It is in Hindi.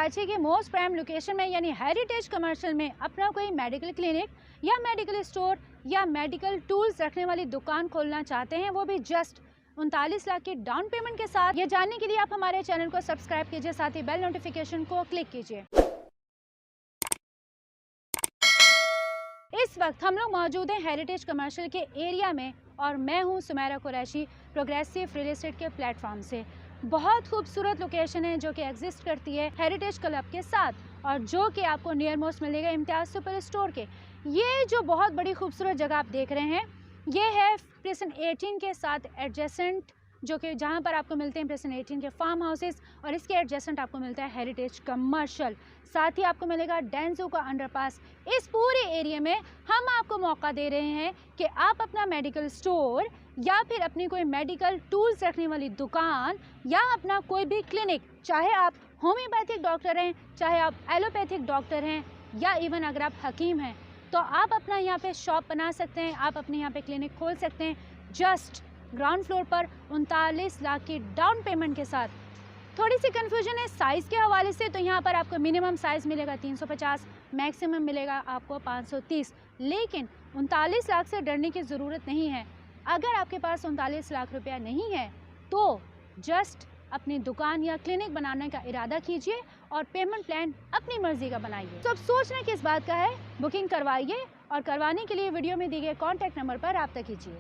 कराची के मोस्ट प्राइम लोकेशन में यानी हेरिटेज कमर्शियल में अपना कोई मेडिकल क्लिनिक या मेडिकल स्टोर या मेडिकल टूल्स रखने वाली दुकान खोलना चाहते हैं, वो भी जस्ट 39 लाख की डाउन पेमेंट के साथ। ये जानने के लिए आप हमारे चैनल को सब्सक्राइब कीजिए, साथ ही बेल नोटिफिकेशन को क्लिक कीजिए। इस वक्त हम लोग मौजूद हैं हेरिटेज कमर्शियल के एरिया में और मैं हूं Sumera Qureshi, progressive real estate के प्लेटफॉर्म से। बहुत खूबसूरत लोकेशन है जो कि एग्जिस्ट करती है हेरिटेज क्लब के साथ और जो कि आपको नियर मोस्ट मिलेगा इम्तियाज़ सुपर स्टोर के। ये जो बहुत बड़ी खूबसूरत जगह आप देख रहे हैं ये है प्रिसन 18 के साथ एडजेसेंट, जो कि जहाँ पर आपको मिलते हैं प्रिसन 18 के फार्म हाउसेस और इसके एडजेसेंट आपको मिलता है हेरिटेज कमर्शियल। साथ ही आपको मिलेगा डेंजो का अंडरपास। इस पूरे एरिया में हम आपको मौका दे रहे हैं कि आप अपना मेडिकल स्टोर या फिर अपनी कोई मेडिकल टूल्स रखने वाली दुकान या अपना कोई भी क्लिनिक, चाहे आप होम्योपैथिक डॉक्टर हैं, चाहे आप एलोपैथिक डॉक्टर हैं या इवन अगर आप हकीम हैं, तो आप अपना यहाँ पे शॉप बना सकते हैं, आप अपने यहाँ पे क्लिनिक खोल सकते हैं जस्ट ग्राउंड फ्लोर पर 39 लाख की डाउन पेमेंट के साथ। थोड़ी सी कन्फ्यूजन है साइज़ के हवाले से, तो यहाँ पर आपको मिनिमम साइज़ मिलेगा 350, मैक्सिमम मिलेगा आपको 530, लेकिन 39 लाख से डरने की ज़रूरत नहीं है। अगर आपके पास 39 लाख रुपया नहीं है तो जस्ट अपनी दुकान या क्लिनिक बनाने का इरादा कीजिए और पेमेंट प्लान अपनी मर्जी का बनाइए। तो अब सोचना किस बात का है, बुकिंग करवाइए और करवाने के लिए वीडियो में दिए गए कॉन्टैक्ट नंबर पर रब्ता कीजिए।